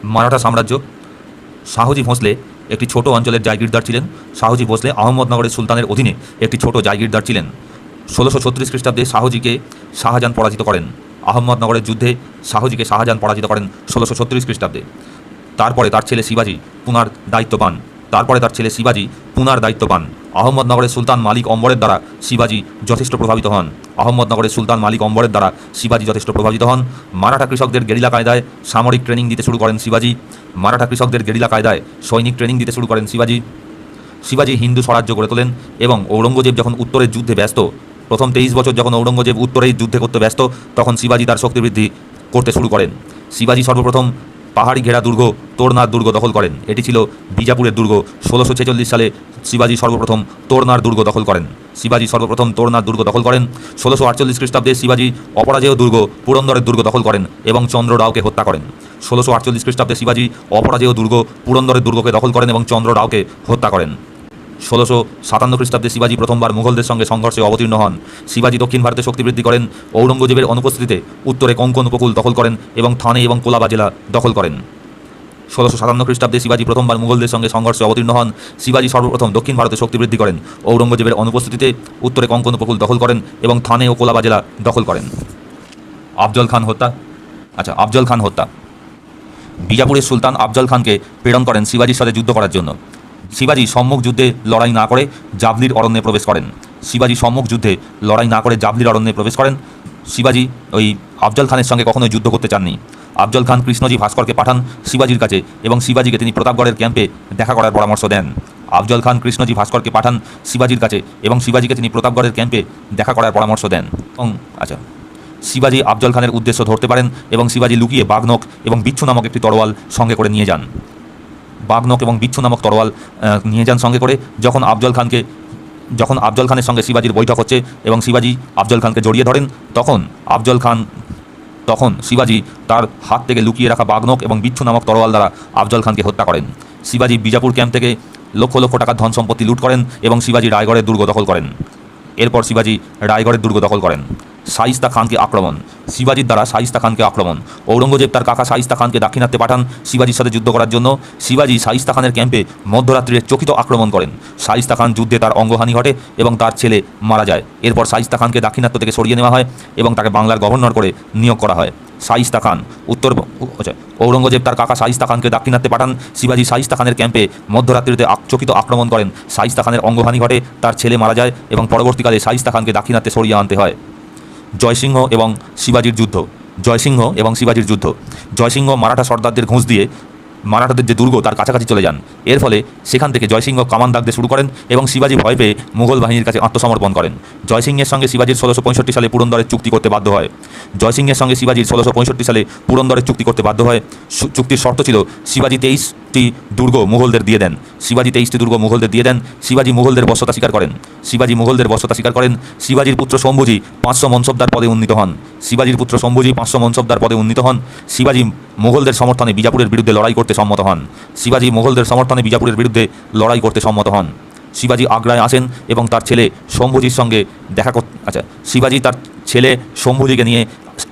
মারাঠা সাম্রাজ্য। শাহজি ভোঁসলে একটি ছোট অঞ্চলের জায়গিরদার ছিলেন। শাহজি ভোঁসলে আহমদনগরের সুলতানের অধীনে একটি ছোট জায়গিরদার ছিলেন। 1636 খ্রিস্টাব্দে শাহজিকে শাহজাহান পরাজিত করেন। আহমদনগরের যুদ্ধে শাহজিকে শাহজাহান পরাজিত করেন 1636 খ্রিস্টাব্দে। তারপরে তার ছেলে শিবাজি পুনার দায়িত্ব পান। আহমদনগরের সুলতান মালিক অম্বরের দ্বারা শিবাজি যথেষ্ট প্রভাবিত হন। মারাঠা কৃষকদের গেরিলা কায়দায় সামরিক ট্রেনিং দিতে শুরু করেন শিবাজি। শিবাজি হিন্দু স্বরাজ্য গড়ে তোলেন এবং ঔরঙ্গজেব যখন উত্তরের যুদ্ধে ব্যস্ত, প্রথম 23 বছর যখন ঔরঙ্গজেব উত্তরেই যুদ্ধে করতে ব্যস্ত, তখন শিবাজি তার শক্তি বৃদ্ধি করতে শুরু করেন। শিবাজি সর্বপ্রথম পাহাড়ি ঘেরা দুর্গ তোরনার দুর্গ দখল করেন। এটি ছিল বিজাপুরের দুর্গ। 1646 সালে শিবাজি সর্বপ্রথম তোরনার দুর্গ দখল করেন। 1648 খ্রিস্টাব্দে শিবাজি অপরাজেয় দুর্গ পুরন্দরের দুর্গ দখল করেন এবং চন্দ্র রাওকে হত্যা করেন। 1648 খ্রিস্টাব্দে শিবাজি অপরাজেয় দুর্গ পুরন্দরের দুর্গকে দখল করেন এবং চন্দ্র রাওকে হত্যা করেন। 1657 খ্রিস্টাব্দে শিবাজি প্রথমবার মুঘলদের সঙ্গে সংঘর্ষে অবতীর্ণ হন। শিবাজি দক্ষিণ ভারতে শক্তি বৃদ্ধি করেন। ঔরঙ্গজেবের অনুপস্থিতিতে উত্তরে কোঙ্কণ উপকূল দখল করেন এবং থানে এবং কোলাবা জেলা দখল করেন। 1657 খ্রিস্টাব্দে শিবাজি প্রথমবার মুঘলদের সঙ্গে সংঘর্ষে অবতীর্ণ হন। শিবাজি সর্বপ্রথম দক্ষিণ ভারতে শক্তি বৃদ্ধি করেন। ঔরঙ্গজেবের অনুপস্থিতিতে উত্তরে কোঙ্কণ উপকূল দখল করেন এবং থানে ও কোলাবা জেলা দখল করেন। আফজল খান হত্যা। বিজাপুরের সুলতান আফজল খানকে প্রেরণ করেন শিবাজির সাথে যুদ্ধ করার জন্য। শিবাজি সম্মুখ যুদ্ধে লড়াই না করে জাভলির অরণ্যে প্রবেশ করেন। শিবাজি ওই আফজল খানের সঙ্গে কখনোই যুদ্ধ করতে চাননি। আফজল খান কৃষ্ণজি ভাস্করকে পাঠান শিবাজির কাছে এবং শিবাজিকে তিনি প্রতাপগড়ের ক্যাম্পে দেখা করার পরামর্শ দেন। শিবাজি আফজল খানের উদ্দেশ্য ধরতে পারেন এবং শিবাজি লুকিয়ে বাঘনখ এবং বিচ্ছু নামক একটি তরোয়াল সঙ্গে করে নিয়ে যান। সঙ্গে করে যখন আফজল খানের সঙ্গে শিবাজির বৈঠক হচ্ছে এবং শিবাজি আফজল খানকে জড়িয়ে ধরেন, তখন শিবাজি তার হাত থেকে লুকিয়ে রাখা বাঘনখ এবং বিচ্ছু নামক তরোয়াল দ্বারা আফজল খানকে হত্যা করেন। শিবাজি বিজাপুর ক্যাম্প থেকে লক্ষ লক্ষ টাকার ধন সম্পত্তি লুট করেন এবং শিবাজি রায়গড়ের দুর্গ দখল করেন। শাইস্তা খানকে আক্রমণ। শিবাজির দ্বারা শাইস্তা খানকে আক্রমণ। ঔরঙ্গজেব তার কাকা শাইস্তা খানকে দাক্ষিণাত্যে পাঠান শিবাজির সাথে যুদ্ধ করার জন্য। শিবাজি শাইস্তা খানের ক্যাম্পে মধ্যরাত্রিরে চকিত আক্রমণ করেন। শাইস্তা খান যুদ্ধে তার অঙ্গহানি ঘটে এবং তার ছেলে মারা যায়। এরপর শাইস্তা খানকে দাক্ষিণাত্য থেকে সরিয়ে নেওয়া হয় এবং তাকে বাংলার গভর্নর করে নিয়োগ করা হয়। ঔরঙ্গজেব তার কাকা শাইস্তা খানকে দাক্ষিণাত্যে পাঠান। শিবাজি শাইস্তা খানের ক্যাম্পে মধ্যরাত্রিতে চকিত আক্রমণ করেন। শাইস্তা খানের অঙ্গহানি ঘটে, তার ছেলে মারা যায় এবং পরবর্তীকালে শাইস্তা খানকে দাক্ষিণাত্যে সরিয়ে আনতে হয়। জয়সিংহ এবং শিবাজির যুদ্ধ। জয়সিংহ মারাঠা সর্দারদের ঘুষ দিয়ে মারাঠাদের যে দুর্গ তার কাছাকাছি চলে যান। এর ফলে সেখান থেকে জয়সিংহ কামান দাগতে শুরু করেন এবং শিবাজি ভয় পেয়ে মুঘল বাহিনীর কাছে আত্মসমর্পণ করেন। জয়সিংহের সঙ্গে শিবাজির 1665 সালে পুরন্দরের চুক্তি করতে বাধ্য হয়। চুক্তির শর্ত ছিল শিবাজি 23টি দুর্গ মুঘলদের দিয়ে দেন। শিবাজি মুঘলদের বশ্যতা স্বীকার করেন। শিবাজির পুত্র শম্ভুজি 500 মনসবদার পদে উন্নীত হন। শিবাজি মুঘলদের সমর্থনে বিজাপুরের বিরুদ্ধে লড়াই করতে সম্মত হন। শিবাজি আগ্রায় আসেন এবং তার ছেলে শম্ভুজির সঙ্গে শিবাজি তার ছেলে শম্ভুজিকে নিয়ে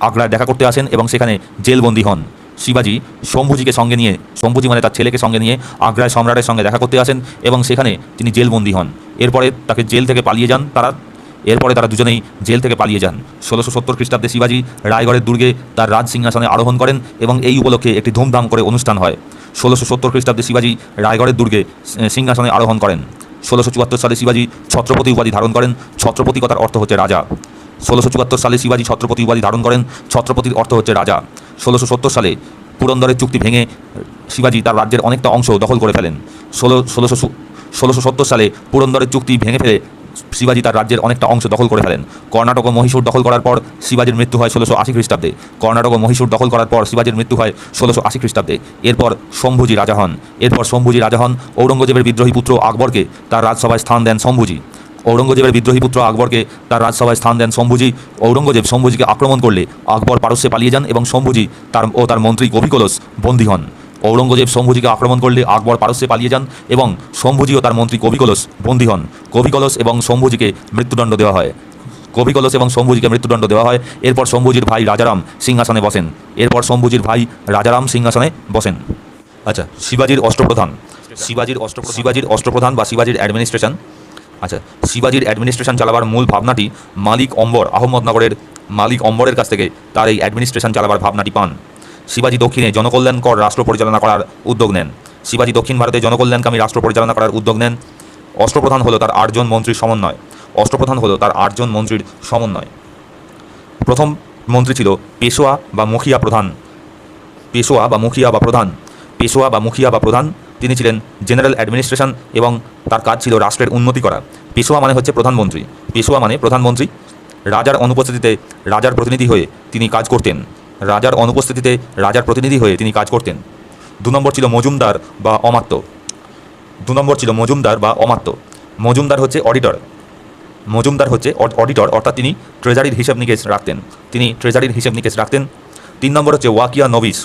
আগ্রায় দেখা করতে আসেন এবং সেখানে জেলবন্দি হন। শিবাজি শম্ভুজি মানে তার ছেলেকে সঙ্গে নিয়ে আগ্রায় সম্রাটের সঙ্গে দেখা করতে আসেন এবং সেখানে তিনি জেলবন্দি হন। এরপরে তারা দুজনেই জেল থেকে পালিয়ে যান। 1670 খ্রিস্টাব্দে শিবাজি রায়গড়ের দুর্গে তার রাজ সিংহাসনে আরোহণ করেন এবং এই উপলক্ষে একটি ধুমধাম করে অনুষ্ঠান হয়। 1670 খ্রিস্টাব্দে শিবাজি রায়গড়ের দুর্গে সিংহাসনে আরোহণ করেন। 1674 সালে শিবাজি ছত্রপতি উপাধি ধারণ করেন। ছত্রপতি কথার অর্থ হচ্ছে রাজা। 1674 সালে শিবাজি ছত্রপতি উপাধি ধারণ করেন। ছত্রপতির অর্থ হচ্ছে রাজা। 1670 সালে পুরন্দরের চুক্তি ভেঙে শিবাজি তার রাজ্যের অনেকটা অংশ দখল করে ফেলেন। 1670 সালে পুরন্দরের চুক্তি ভেঙে ফেলে শিবাজি তার রাজ্যের অনেকটা অংশ দখল করে ফেলেন। কর্ণাটক ও মহীশূর দখল করার পর শিবাজির মৃত্যু হয় 1680 খ্রিস্টাব্দে। এরপর শম্ভুজি রাজা হন। ঔরঙ্গজেবের বিদ্রোহী পুত্র আকবরকে তার রাজসভায় স্থান দেন শম্ভুজি। ঔরঙ্গজেব শম্ভুজিকে আক্রমণ করলে আকবর পারস্যে পালিয়ে যান এবং শম্ভুজি তার মন্ত্রী কবিকলস বন্দী হন। ঔরঙ্গজেব শম্ভুজিকে আক্রমণ করলে আকবর পারস্যে পালিয়ে যান এবং শম্ভুজি ও তার মন্ত্রী কবিকলস বন্দী হন। কবিকলস এবং শম্ভুজিকে মৃত্যুদণ্ড দেওয়া হয়। কবি কলস এবং শম্ভুজিকে মৃত্যুদণ্ড দেওয়া হয়। এরপর শম্ভুজির ভাই রাজারাম সিংহাসনে বসেন। আচ্ছা, শিবাজির অষ্টপ্রধান বা শিবাজির অ্যাডমিনিস্ট্রেশন। আচ্ছা, শিবাজির অ্যাডমিনিস্ট্রেশন চালাবার মূল ভাবনাটি মালিক অম্বর আহমদনগরের মালিক অম্বরের কাছ থেকে তার এই অ্যাডমিনিস্ট্রেশন চালাবার ভাবনাটি পান। শিবাজি দক্ষিণে জনকল্যাণকর রাষ্ট্র পরিচালনা করার উদ্যোগ নেন। শিবাজি দক্ষিণ ভারতে জনকল্যাণকামী রাষ্ট্র পরিচালনা করার উদ্যোগ নেন। অষ্টপ্রধান হলো তার 8 জন মন্ত্রীর সমন্বয়। প্রথম মন্ত্রী ছিল পেশোয়া বা মুখিয়া প্রধান। তিনি ছিলেন জেনারেল অ্যাডমিনিস্ট্রেশন এবং তার কাজ ছিল রাষ্ট্রের উন্নতি করা। পেশোয়া মানে হচ্ছে প্রধানমন্ত্রী। রাজার অনুপস্থিতিতে রাজার প্রতিনিধি হয়ে তিনি কাজ করতেন। 2 নম্বর ছিল মজুমদার বা অমাত্য। মজুমদার হচ্ছে অডিটর, অর্থাৎ তিনি ট্রেজারির হিসাব নিকেশ রাখতেন। 3 নম্বর হচ্ছে ওয়াকিয়া নবিস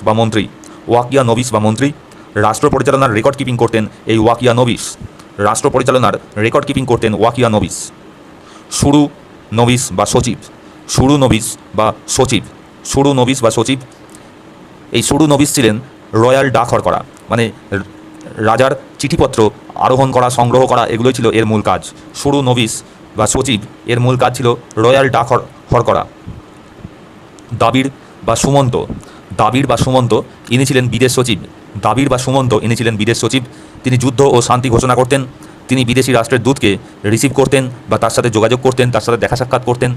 বা মন্ত্রী। রাষ্ট্র পরিচালনার রেকর্ড কিপিং করতেন এই ওয়াকিয়া নবিস। শুরু নবিস বা সচিব। এই শুরু নবিস ছিলেন রয়্যাল ডাকঘর করা, মানে রাজার চিঠিপত্র আরোহণ করা, সংগ্রহ করা, এগুলোই ছিল এর মূল কাজ। শুরু নবিস বা সচিব এর মূল কাজ ছিল রয়্যাল ডাকঘর করা। দাবির বা সুমন্ত ইনি ছিলেন বিদেশ সচিব। তিনি যুদ্ধ ও শান্তি ঘোষণা করতেন। তিনি বিদেশি রাষ্ট্রের দূতকে রিসিভ করতেন বা তার সাথে যোগাযোগ করতেন, তার সাথে দেখা সাক্ষাৎ করতেন।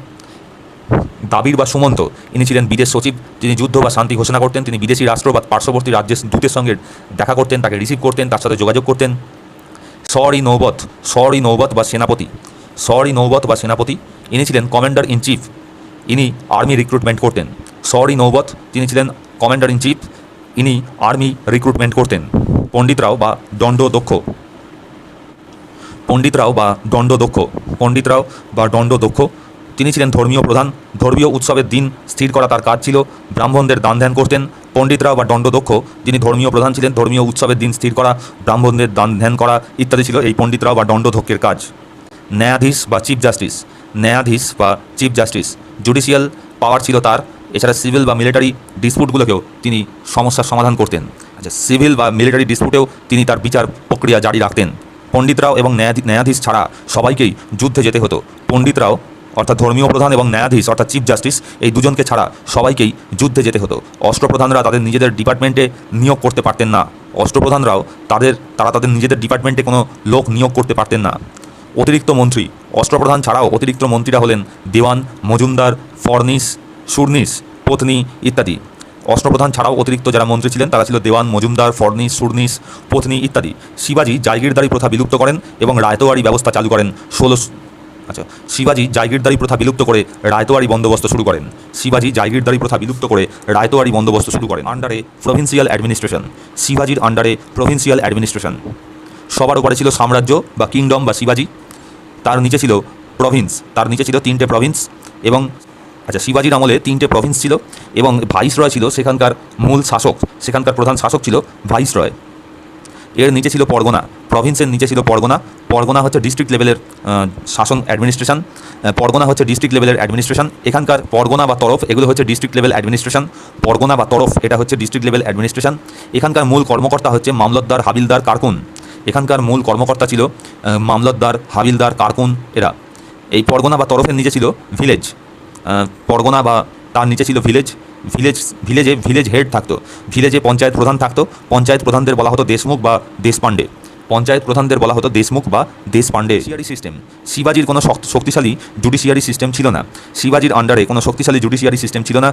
দাবির বা সুমন্ত ইনি ছিলেন বিদেশ সচিব। তিনি যুদ্ধ বা শান্তি ঘোষণা করতেন। তিনি বিদেশি রাষ্ট্র বা পার্শ্ববর্তী রাজ্যের দূতের সঙ্গে দেখা করতেন, তাকে রিসিভ করতেন, তার সাথে যোগাযোগ করতেন। সরি নৌবত বা সেনাপতি ইনি ছিলেন কমান্ডার ইন চিফ। ইনি আর্মি রিক্রুটমেন্ট করতেন। তিনি ছিলেন কমান্ডার ইন চিফ, ইনি আর্মি রিক্রুটমেন্ট করতেন। পণ্ডিতরাও বা দণ্ডদক্ষ তিনি ছিলেন ধর্মীয় প্রধান। ধর্মীয় উৎসবের দিন স্থির করা তার কাজ ছিল। ব্রাহ্মণদের দান ধ্যান করতেন। পণ্ডিতরাও বা দণ্ডদক্ষ যিনি ধর্মীয় প্রধান ছিলেন, ধর্মীয় উৎসবের দিন স্থির করা, ব্রাহ্মণদের দান ধ্যান করা ইত্যাদি ছিল এই পণ্ডিতরাও বা দণ্ডদক্ষের কাজ। ন্যায়াধীশ বা চিফ জাস্টিস জুডিশিয়াল পাওয়ার ছিল তার। এছাড়া সিভিল বা মিলিটারি ডিসপুটগুলোকেও তিনি সমস্যার সমাধান করতেন। আচ্ছা, সিভিল বা মিলিটারি ডিসপুটেও তিনি তার বিচার প্রক্রিয়া জারি রাখতেন। পণ্ডিতরাও এবং ন্যায়াধীশ ছাড়া সবাইকেই যুদ্ধে যেতে হতো। পণ্ডিতরাও অর্থাৎ ধর্মীয় প্রধান এবং ন্যায়াধীশ অর্থাৎ চিফ জাস্টিস এই দুজনকে ছাড়া সবাইকেই যুদ্ধে যেতে হতো। অষ্টপ্রধানরা তাদের নিজেদের ডিপার্টমেন্টে নিয়োগ করতে পারতেন না। তাদের নিজেদের ডিপার্টমেন্টে কোনো লোক নিয়োগ করতে পারতেন না। অতিরিক্ত মন্ত্রী অষ্টপ্রধান ছাড়াও অতিরিক্ত মন্ত্রীরা হলেন দেওয়ান, মজুমদার, ফর্নিস, সুরনিস, পত্নী ইত্যাদি। অষ্টপ্রধান ছাড়াও অতিরিক্ত যারা মন্ত্রী ছিলেন তারা ছিল দেওয়ান, মজুমদার, ফর্নিস, সুরনিস, পত্নী ইত্যাদি। শিবাজি জায়গিরদারি প্রথা বিলুপ্ত করেন এবং রায়তোয়ারি ব্যবস্থা চালু করেন। শিবাজি জায়গিরদারি প্রথা বিলুপ্ত করে রায়তোয়ারি বন্দোবস্ত শুরু করেন। আন্ডারে প্রভিন্সিয়াল অ্যাডমিনিস্ট্রেশন। শিবাজির আন্ডারে প্রভিন্সিয়াল অ্যাডমিনিস্ট্রেশন। সবার উপরে ছিল সাম্রাজ্য বা কিংডম বা শিবাজি। তার নিচে ছিল প্রভিন্স, 3টে প্রভিন্স। এবং শিবাজির আমলে 3টে প্রভিন্স ছিল এবং ভাইসরয় ছিল সেখানকার সেখানকার প্রধান শাসক ছিল ভাইসরয়। এর নিচে ছিল পরগনা, প্রভিন্সের নিচে ছিল পরগনা হচ্ছে ডিস্ট্রিক্ট লেভেলের শাসন অ্যাডমিনিস্ট্রেশন। এখানকার পরগনা বা তরফ এগুলো হচ্ছে ডিস্ট্রিক্ট লেভেল অ্যাডমিনিস্ট্রেশন। এখানকার মূল কর্মকর্তা হচ্ছে মামলতদার, হাবিলদার, কারকুন। এখানকার মূল কর্মকর্তা ছিল মামলতদার, হাবিলদার, কারকুন এরা। এই পরগনা বা তরফের নিচে ছিল ভিলেজ। পরগনা বা তার নিচে ছিল ভিলেজ হেড থাকতো। ভিলেজে পঞ্চায়েত প্রধান থাকতো। পঞ্চায়েত প্রধানদের বলা হতো দেশমুখ বা দেশপাণ্ডে। Judiciary system. শিবাজির কোনো শক্তিশালী জুডিশিয়ারি সিস্টেম ছিল না। শিবাজির আন্ডারে কোনো শক্তিশালী জুডিশিয়ারি সিস্টেম ছিল না।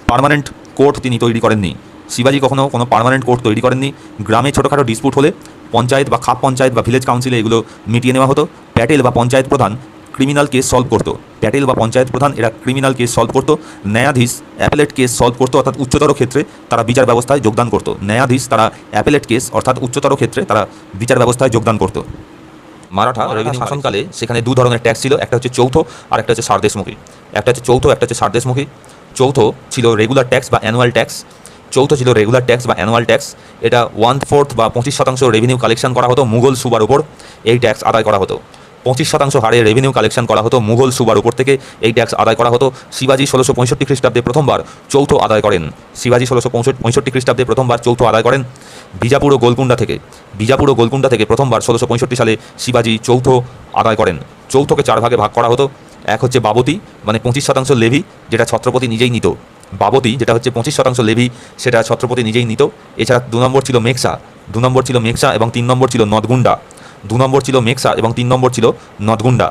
পার্মানেন্ট কোর্ট তিনি তৈরি করেননি। শিবাজি কখনো কোনো পার্মানেন্ট কোর্ট তৈরি করেননি। গ্রামে ছোটোখাটো ডিসপুট হলে পঞ্চায়েত বা খাপ পঞ্চায়েত বা ভিলেজ কাউন্সিলে এগুলো মিটিয়ে নেওয়া হতো। প্যাটেল বা পঞ্চায়েত প্রধান ক্রিমিনাল কেস সলভ করতো। এরা ক্রিমিনাল কেস সলভ করতো। ন্যায়াধীশ অ্যাপেলেট কেস সলভ করতো, অর্থাৎ উচ্চতর ক্ষেত্রে তারা বিচার ব্যবস্থায় যোগদান করতো। মারাঠা রেভিনিউ শাসনকালে সেখানে 2 ধরনের ট্যাক্স ছিল, একটা হচ্ছে চৌথ আর একটা হচ্ছে সারদেশমুখী। চৌথ ছিল রেগুলার ট্যাক্স বা অ্যানুয়াল ট্যাক্স। এটা 1/4 বা 25% রেভিনিউ কালেকশন করা হতো মুঘল সুবার উপর। এই ট্যাক্স আদায় করা হতো। 25% হারে রেভিনিউ কালেকশন করা হতো মুঘল সুবার উপর থেকে। এই ট্যাক্স আদায় করা হতো। শিবাজি 1665 খ্রিস্টাব্দে প্রথমবার চৌথ আদায় করেন। শিবাজি 1665 খ্রিস্টাব্দে প্রথমবার চৌথ আদায় করেন বিজাপুর ও গোলকুন্ডা থেকে প্রথমবার 1665 সালে শিবাজি চৌথ আদায় করেন। চৌথকে 4 ভাগে ভাগ করা হতো। এক হচ্ছে বাবতি, মানে 25% লেভি, যেটা ছত্রপতি নিজেই নিত। বাবতি যেটা হচ্ছে 25% লেভি, সেটা ছত্রপতি নিজেই নিত। এছাড়া 2 নম্বর ছিল মেক্সা এবং 3 নম্বর ছিল নদগুন্ডা। 2 নম্বর ছিল মেক্সা এবং 3 নম্বর ছিল নদগুন্ডা।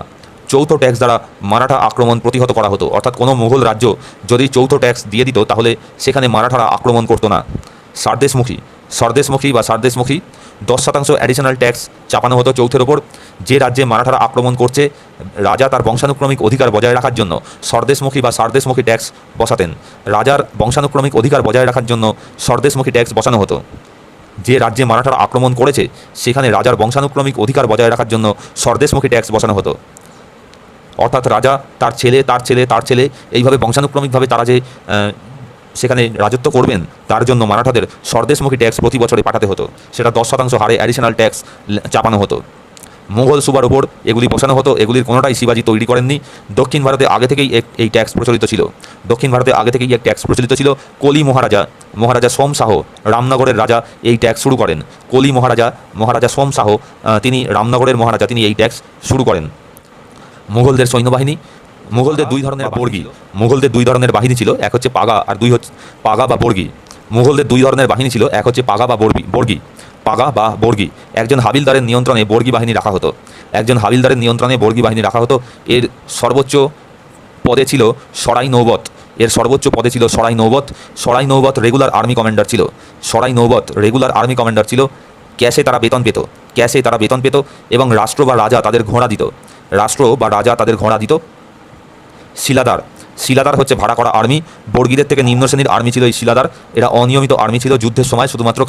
চৌথ ট্যাক্স দ্বারা মারাঠা আক্রমণ প্রতিহত করা হতো। অর্থাৎ কোনো মুঘল রাজ্য যদি চৌথ ট্যাক্স দিয়ে দিত তাহলে সেখানে মারাঠারা আক্রমণ করতো না। সরদেশমুখী 10% অ্যাডিশনাল ট্যাক্স চাপানো হতো চৌথের ওপর। যে রাজ্যে মারাঠারা আক্রমণ করছে রাজা তার বংশানুক্রমিক অধিকার বজায় রাখার জন্য সরদেশমুখী ট্যাক্স বসাতেন। রাজার বংশানুক্রমিক অধিকার বজায় রাখার জন্য সরদেশমুখী ট্যাক্স বসানো হতো। যে রাজ্যে মারাঠারা আক্রমণ করেছে সেখানে রাজার বংশানুক্রমিক অধিকার বজায় রাখার জন্য সরদেশমুখী ট্যাক্স বসানো হতো। অর্থাৎ রাজা তার ছেলে এইভাবে বংশানুক্রমিকভাবে তারা যে সেখানে রাজত্ব করবেন তার জন্য মারাঠাদের সরদেশমুখী ট্যাক্স প্রতি বছরে পাঠাতে হতো। সেটা 10% হারে অ্যাডিশনাল ট্যাক্স চাপানো হতো। মুঘল সুবার ওপর এগুলি বসানো হতো। এগুলির কোনোটাই শিবাজি তৈরি করেননি। দক্ষিণ ভারতে আগে থেকেই এই ট্যাক্স প্রচলিত ছিল। কলি মহারাজা সোম শাহ রামনগরের রাজা এই ট্যাক্স শুরু করেন। কলি মহারাজা সোম শাহ তিনি রামনগরের মহারাজা, তিনি এই ট্যাক্স শুরু করেন। মুঘলদের সৈন্যবাহিনী, মুঘলদের দুই ধরনের বাহিনী ছিল। এক হচ্ছে পাগা আর দুই হচ্ছে পাগা বা বর্গি। মুঘলদের 2 ধরনের বাহিনী ছিল। এক হচ্ছে পাগা বা বর্গি। একজন হাবিলদারের নিয়ন্ত্রণে বর্গি বাহিনী রাখা হতো। এর সর্বোচ্চ পদে ছিল সরাই নৌবত রেগুলার আর্মি কমান্ডার ছিল। ক্যাশে তারা বেতন পেত এবং রাষ্ট্র বা রাজা তাদের ঘোড়া দিত। শিলাদার হচ্ছে ভাড়া করা আর্মি। বর্গীদের থেকে নিম্ন শ্রেণীর আর্মি ছিল এই শিলাদার। এরা অনিয়মিত আর্মি ছিল। যুদ্ধের সময় শুধুমাত্র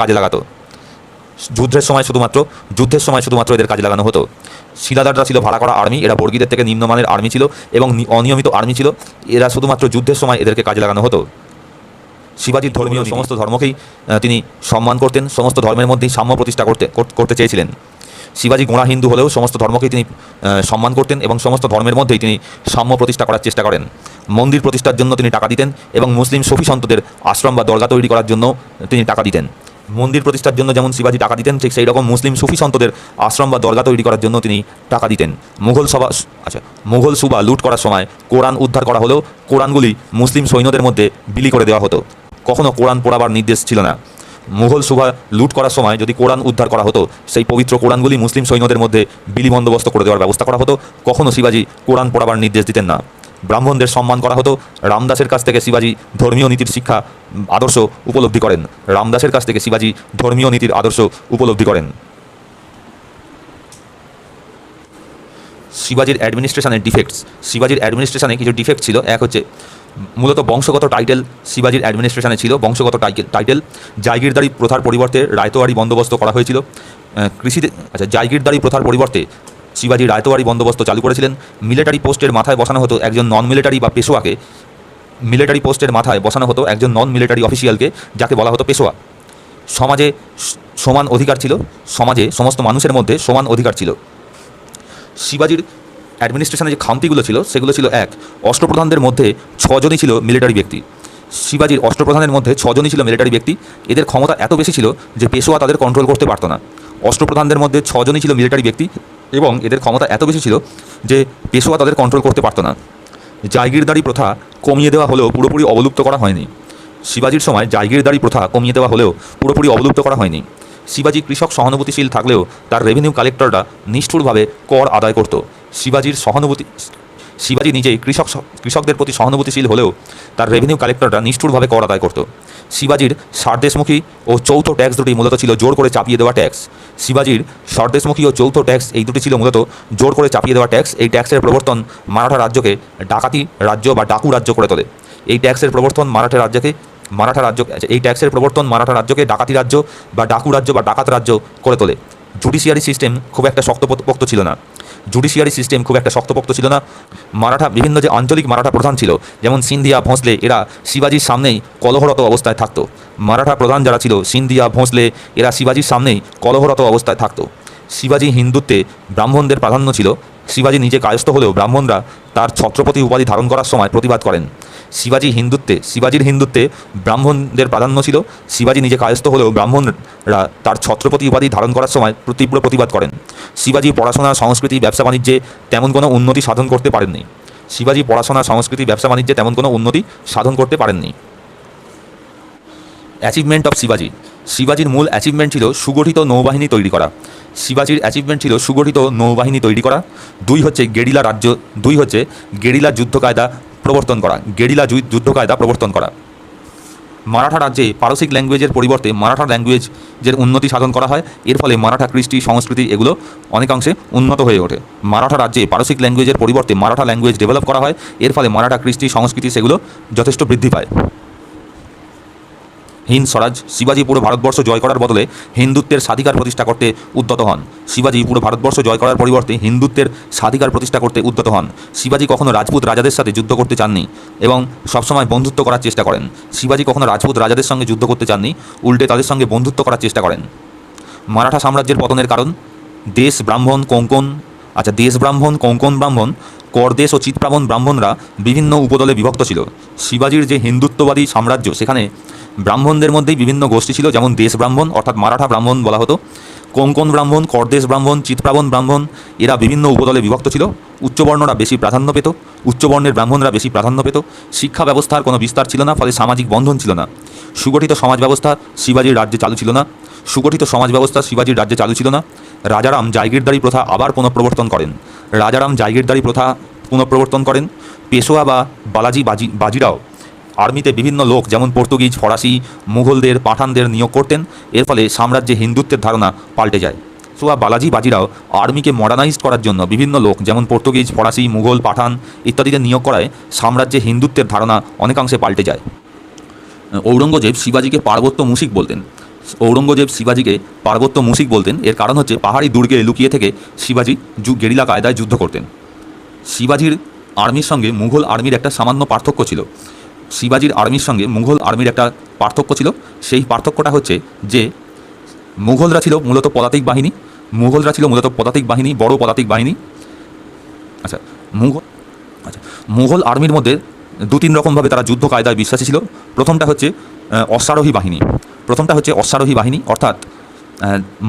এদের কাজে লাগানো হতো। শিলাদাররা ছিল ভাড়া করা আর্মি। এরা বর্গীদের থেকে নিম্নমানের আর্মি ছিল এবং অনিয়মিত আর্মি ছিল। এরা শুধুমাত্র যুদ্ধের সময় এদেরকে কাজে লাগানো হতো। শিবাজির ধর্মীয় সমস্ত ধর্মকেই তিনি সম্মান করতেন। সমস্ত ধর্মের মধ্যেই সাম্য প্রতিষ্ঠা করতে চেয়েছিলেন। শিবাজি গোঁড়া হিন্দু হলেও সমস্ত ধর্মকেই তিনি সম্মান করতেন এবং সমস্ত ধর্মের মধ্যেই তিনি সাম্য প্রতিষ্ঠা করার চেষ্টা করেন। মন্দির প্রতিষ্ঠার জন্য তিনি টাকা দিতেন এবং মুসলিম সফি সন্তদের আশ্রম বা দরগা তৈরি করার জন্য তিনি টাকা দিতেন। মন্দির প্রতিষ্ঠার জন্য যেমন শিবাজি টাকা দিতেন, ঠিক সেই রকম মুসলিম সুফি সন্তদের আশ্রম বা দরগা তৈরি করার জন্য তিনি টাকা দিতেন। মুঘল সুবা লুট করার সময় কোরআন উদ্ধার করা হলেও কোরআনগুলি মুসলিম সৈন্যদের মধ্যে বিলি করে দেওয়া হতো। কখনও কোরআন পড়াবার নির্দেশ ছিল না। মুঘল সুবা লুট করার সময় যদি কোরআন উদ্ধার করা হতো সেই পবিত্র কোরআনগুলি মুসলিম সৈন্যদের মধ্যে বিলি বন্দোবস্ত করে দেওয়ার ব্যবস্থা করা হতো। কখনও শিবাজি কোরআন পড়াবার নির্দেশ দিতেন না। ব্রাহ্মণদের সম্মান করা হতো। রামদাসের কাছ থেকে শিবাজি ধর্মীয় নীতির আদর্শ উপলব্ধি করেন। শিবাজির অ্যাডমিনিস্ট্রেশনে কিছু ডিফেক্ট ছিল। এক হচ্ছে মূলত বংশগত টাইটেল শিবাজির অ্যাডমিনিস্ট্রেশনে ছিল। বংশগত টাইটেল জায়গিরদারি প্রথার পরিবর্তে রায়তোয়ারি বন্দোবস্ত করা হয়েছিল। জায়গিরদারি প্রথার পরিবর্তে শিবাজি রায়তোয়ারি বন্দোবস্ত চালু করেছিলেন। মিলিটারি পোস্টের মাথায় বসানো হতো একজন নন মিলিটারি বা পেশোয়াকে। মিলিটারি পোস্টের মাথায় বসানো হতো একজন নন মিলিটারি অফিসিয়ালকে, যাকে বলা হতো পেশোয়া। সমাজে সমান অধিকার ছিল। সমাজে সমস্ত মানুষের মধ্যে সমান অধিকার ছিল। শিবাজির অ্যাডমিনিস্ট্রেশনে যে খামতিগুলো ছিল সেগুলো ছিল: 1, অষ্টপ্রধানদের মধ্যে 6 জনই ছিল মিলিটারি ব্যক্তি। শিবাজির অষ্টপ্রধানের মধ্যে 6 জনই ছিল মিলিটারি ব্যক্তি। এদের ক্ষমতা এত বেশি ছিল যে পেশোয়া তাদের কন্ট্রোল করতে পারত না। অষ্টপ্রধানদের মধ্যে 6 জনই ছিল মিলিটারি ব্যক্তি এবং এদের ক্ষমতা এত বেশি ছিল যে পেশোয়া তাদের কন্ট্রোল করতে পারত না। জায়গিরদারি প্রথা কমিয়ে দেওয়া হলেও পুরোপুরি অবলুপ্ত করা হয়নি। শিবাজির সময় জায়গিরদারি প্রথা কমিয়ে দেওয়া হলেও পুরোপুরি অবলুপ্ত করা হয়য়নি। শিবাজি কৃষক সহানুভূতিশীল থাকলেও তার রেভিনিউ কালেক্টররা নিষ্ঠুরভাবে কর আদায় করত। শিবাজি নিজেই কৃষকদের প্রতি সহানুভূতিশীল হলেও তার রেভিনিউ কালেক্টররা নিষ্ঠুরভাবে কর আদায় করত। শিবাজির সরদেশমুখী ও চৌথ ট্যাক্স দুটি মূলত ছিল জোর করে চাপিয়ে দেওয়া ট্যাক্স। শিবাজির সরদেশমুখী ও চৌথ ট্যাক্স এই দুটি ছিল মূলত জোর করে চাপিয়ে দেওয়া ট্যাক্স। এই ট্যাক্সের প্রবর্তন মারাঠা রাজ্যকে ডাকাতি রাজ্য বা ডাকু রাজ্য করে তোলে। এই ট্যাক্সের প্রবর্তন মারাঠা রাজ্যকে ডাকাতি রাজ্য বা ডাকু রাজ্য বা ডাকাত রাজ্য করে তোলে। জুডিশিয়ারি সিস্টেম খুব একটা শক্তপোক্ত ছিল না। মারাঠা বিভিন্ন যে আঞ্চলিক মারাঠা প্রধান ছিল, যেমন সিন্ধিয়া, ভোঁসলে, এরা শিবাজির সামনেই কলহরত অবস্থায় থাকতো। মারাঠা প্রধান যারা ছিল সিন্ধিয়া, ভোঁসলে, এরা শিবাজির সামনেই কলহরত অবস্থায় থাকতো। শিবাজি হিন্দুত্বে ব্রাহ্মণদের প্রাধান্য ছিল। শিবাজি নিজে কায়স্থ হলেও ব্রাহ্মণরা তার ছত্রপতি উপাধি ধারণ করার সময় প্রতিবাদ করেন। শিবাজির হিন্দুত্বে ব্রাহ্মণদের প্রাধান্য ছিল। শিবাজি নিজে কায়স্থ হলেও ব্রাহ্মণরা তার ছত্রপতি উপাধি ধারণ করার সময় তীব্র প্রতিবাদ করেন। শিবাজি পড়াশোনা, সংস্কৃতি, ব্যবসা বাণিজ্যে তেমন কোনো উন্নতি সাধন করতে পারেননি। শিবাজি পড়াশোনা, সংস্কৃতি, ব্যবসা বাণিজ্যে তেমন কোনো উন্নতি সাধন করতে পারেননি। অ্যাচিভমেন্ট অফ শিবাজি। শিবাজির মূল অ্যাচিভমেন্ট ছিল সুগঠিত নৌবাহিনী তৈরি করা। শিবাজির অ্যাচিভমেন্ট ছিল সুগঠিত নৌবাহিনী তৈরি করা। দুই হচ্ছে গেরিলা যুদ্ধ কায়দা প্রবর্তন করা। মারাঠা রাজ্যে পারসিক ল্যাঙ্গুয়েজের পরিবর্তে মারাঠা ল্যাঙ্গুয়েজের উন্নতি সাধন করা হয়। এর ফলে মারাঠা কৃষ্টি, সংস্কৃতি এগুলো অনেকাংশে উন্নত হয়ে ওঠে। মারাঠা রাজ্যে পারসিক ল্যাঙ্গুয়েজের পরিবর্তে মারাঠা ল্যাঙ্গুয়েজ ডেভেলপ করা হয়। এর ফলে মারাঠা কৃষ্টি, সংস্কৃতি সেগুলো যথেষ্ট বৃদ্ধি পায়। হিন্দ স্বরাজ। শিবাজি পুরো ভারতবর্ষ জয় করার বদলে হিন্দুত্বের স্বাধিকার প্রতিষ্ঠা করতে উদ্যত হন। শিবাজি পুরো ভারতবর্ষ জয় করার পরিবর্তে হিন্দুত্বের স্বাধিকার প্রতিষ্ঠা করতে উদ্যত হন। শিবাজি কখনো রাজপুত রাজাদের সাথে যুদ্ধ করতে চাননি এবং সবসময় বন্ধুত্ব করার চেষ্টা করেন। শিবাজি কখনো রাজপুত রাজাদের সঙ্গে যুদ্ধ করতে চাননি, উল্টে তাদের সঙ্গে বন্ধুত্ব করার চেষ্টা করেন। মারাঠা সাম্রাজ্যের পতনের কারণ। দেশ ব্রাহ্মণ, কোঙ্কণ ব্রাহ্মণ, করদেশ ও চিৎপ্রাবণ ব্রাহ্মণরা বিভিন্ন উপদলে বিভক্ত ছিল। শিবাজির যে হিন্দুত্ববাদী সাম্রাজ্য, সেখানে ব্রাহ্মণদের মধ্যেই বিভিন্ন গোষ্ঠী ছিল, যেমন দেশ ব্রাহ্মণ অর্থাৎ মারাঠা ব্রাহ্মণ বলা হতো, কোঙ্কণ ব্রাহ্মণ, করদেশ ব্রাহ্মণ, চিৎপ্রাবণ ব্রাহ্মণ, এরা বিভিন্ন উপদলে বিভক্ত ছিল। উচ্চবর্ণরা বেশি প্রাধান্য পেত, উচ্চবর্ণের ব্রাহ্মণরা বেশি প্রাধান্য পেত। শিক্ষা ব্যবস্থার কোনো বিস্তার ছিল না, ফলে সামাজিক বন্ধন ছিল না। সুগঠিত সমাজ ব্যবস্থা শিবাজির রাজ্যে চালু ছিল না। রাজারাম জায়গিরদারি প্রথা আবার পুনঃপ্রবর্তন করেন। পেশোয়া বা বাজিরাও আর্মিতে বিভিন্ন লোক যেমন পর্তুগিজ, ফরাসি, মুঘলদের, পাঠানদের নিয়োগ করতেন। এর ফলে সাম্রাজ্যে হিন্দুত্বের ধারণা পাল্টে যায়। বাজিরাও আর্মিকে মডার্নাইজ করার জন্য বিভিন্ন লোক যেমন পর্তুগিজ, ফরাসি, মুঘল, পাঠান ইত্যাদিদের নিয়োগ করায় সাম্রাজ্যে হিন্দুত্বের ধারণা অনেকাংশে পাল্টে যায়। ঔরঙ্গজেব শিবাজিকে পার্বত্য মুশিক বলতেন। এর কারণ হচ্ছে পাহাড়ি দুর্গে লুকিয়ে থেকে শিবাজি গেরিলা কায়দায় যুদ্ধ করতেন। শিবাজির আর্মির সঙ্গে মুঘল আর্মির একটা সামান্য পার্থক্য ছিল। সেই পার্থক্যটা হচ্ছে যে মুঘলরা ছিল মূলত পদাতিক বাহিনী, বড় পদাতিক বাহিনী। মুঘল আর্মির মধ্যে দু তিন রকমভাবে তারা যুদ্ধ কায়দায় বিশ্বাসী ছিল। প্রথমটা হচ্ছে অশ্বারোহী বাহিনী, অর্থাৎ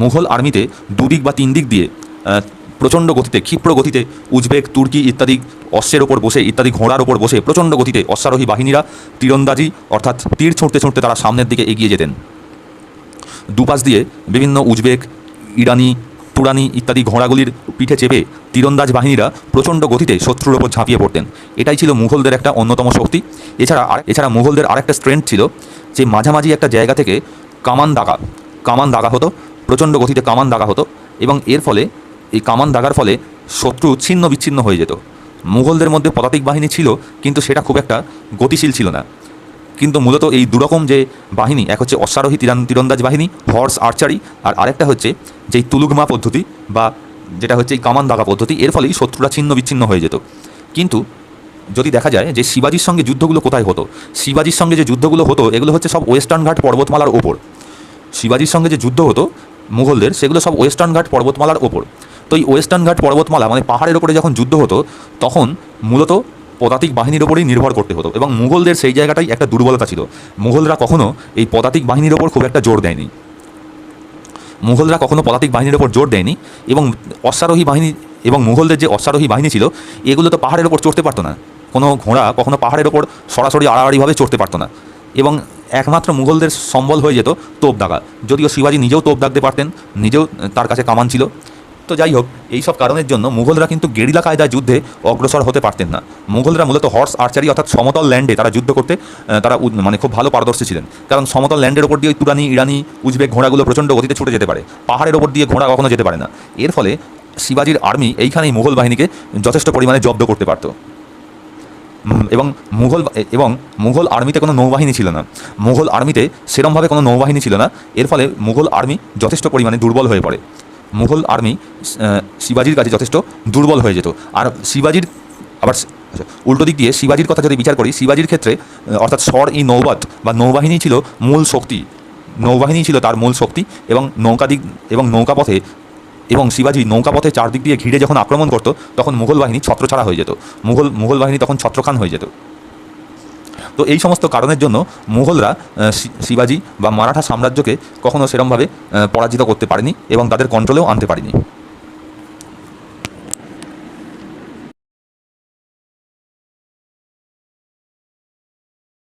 মুঘল আর্মিতে দুদিক বা তিন দিক দিয়ে প্রচণ্ড গতিতে, ক্ষিপ্র গতিতে উজবেক, তুর্কি ইত্যাদি অশ্বের ওপর বসে, ইত্যাদি ঘোড়ার ওপর বসে প্রচণ্ড গতিতে অশ্বারোহী বাহিনীরা তীরন্দাজি অর্থাৎ তীর ছুঁড়তে তারা সামনের দিকে এগিয়ে যেতেন। দুপাশ দিয়ে বিভিন্ন উজবেক, ইরানি, তুরানি ইত্যাদি ঘোড়াগুলির পিঠে চেপে তীরন্দাজ বাহিনীরা প্রচণ্ড গতিতে শত্রুর ওপর ঝাঁপিয়ে পড়তেন। এটাই ছিল মুঘলদের একটা অন্যতম শক্তি। এছাড়া মুঘলদের আরেকটা স্ট্রেংথ ছিল যে মাঝামাঝি একটা জায়গা থেকে কামান দাগা হতো, প্রচণ্ড গতিতে কামান দাগা হতো, এবং এর ফলে এই কামান দাগার ফলে শত্রু ছিন্ন বিচ্ছিন্ন হয়ে যেত। মুঘলদের মধ্যে পদাতিক বাহিনী ছিল, কিন্তু সেটা খুব একটা গতিশীল ছিল না। কিন্তু মূলত এই দুরকম যে বাহিনী, এক হচ্ছে অশ্বারোহী তীরন্দাজ বাহিনী, হর্স আর্চারি, আর আরেকটা হচ্ছে যেই তুলুগমা পদ্ধতি বা যেটা হচ্ছে এই কামান দাগা পদ্ধতি, এর ফলেই শত্রুরা ছিন্ন বিচ্ছিন্ন হয়ে যেত। কিন্তু যদি দেখা যায় যে শিবাজির সঙ্গে যুদ্ধগুলো কোথায় হতো, শিবাজির সঙ্গে যে যুদ্ধগুলো হতো এগুলো হচ্ছে সব ওয়েস্টার্ন ঘাট পর্বতমালার ওপর। শিবাজির সঙ্গে যে যুদ্ধ হতো মুঘলদের, সেগুলো সব ওয়েস্টার্ন ঘাট পর্বতমালার ওপর। তো এই ওয়েস্টার্ন ঘাট পর্বতমালা মানে পাহাড়ের ওপরে যখন যুদ্ধ হতো, তখন মূলত পদাতিক বাহিনীর ওপরেই নির্ভর করতে হতো, এবং মুঘলদের সেই জায়গাটাই একটা দুর্বলতা ছিল। মুঘলরা কখনো এই পদাতিক বাহিনীর ওপর খুব একটা জোর দেয়নি। এবং অশ্বারোহী বাহিনী এবং মুঘলদের যে অশ্বারোহী বাহিনী ছিল, এগুলো তো পাহাড়ের ওপর চড়তে পারতো না। কোনো ঘোড়া কখনো পাহাড়ের ওপর সরাসরি আড়াআড়িভাবে চড়তে পারতো না, এবং একমাত্র মুঘলদের সম্বল হয়ে যেত তোপ দাগা। যদিও শিবাজি নিজেও তোপ দাগতে পারতেন, নিজেও তার কাছে কামান ছিল। তো যাই হোক, এই সব কারণের জন্য মুঘলরা কিন্তু গেরিলা কায়দায় যুদ্ধে অগ্রসর হতে পারতেন না। মুঘলরা মূলত হর্স আর্চারি অর্থাৎ সমতল ল্যান্ডে তারা যুদ্ধ করতে খুব ভালো পারদর্শী ছিলেন। কারণ সমতল ল্যান্ডের ওপর দিয়ে তুরানি, ইরানি, উজবেক ঘোড়াগুলো প্রচণ্ড গতিতে ছুটে যেতে পারে, পাহাড়ের ওপর দিয়ে ঘোড়া কখনো যেতে পারে না। এর ফলে শিবাজির আর্মি এইখানেই মুঘল বাহিনীকে যথেষ্ট পরিমাণে জব্দ করতে পারত। এবং মুঘল আর্মিতে কোনো নৌবাহিনী ছিল না, সেরমভাবে কোনো নৌবাহিনী ছিল না। এর ফলে মুঘল আর্মি যথেষ্ট পরিমাণে দুর্বল হয়ে পড়ে। মুঘল আর্মি শিবাজির কাছে যথেষ্ট দুর্বল হয়ে যেত। আর শিবাজির আবার উল্টো দিক দিয়ে শিবাজির কথা যদি বিচার করি, শিবাজির ক্ষেত্রে অর্থাৎ ই নৌবত বা নৌবাহিনী ছিল মূল শক্তি, তার মূল শক্তি। এবং নৌকাপথে এবং শিবাজি নৌকাপথে চারদিক দিয়ে ঘিরে যখন আক্রমণ করত তখন মুঘল বাহিনী ছত্রছাড়া হয়ে যেত, মুঘল বাহিনী তখন ছত্রখান হয়ে যেত। তো এই সমস্ত কারণের জন্য মুঘলরা শিবাজি বা মারাঠা সাম্রাজ্যকে কখনো সেরমভাবে পরাজিত করতে পারেনি এবং তাদের কন্ট্রোলেও আনতে পারেনি।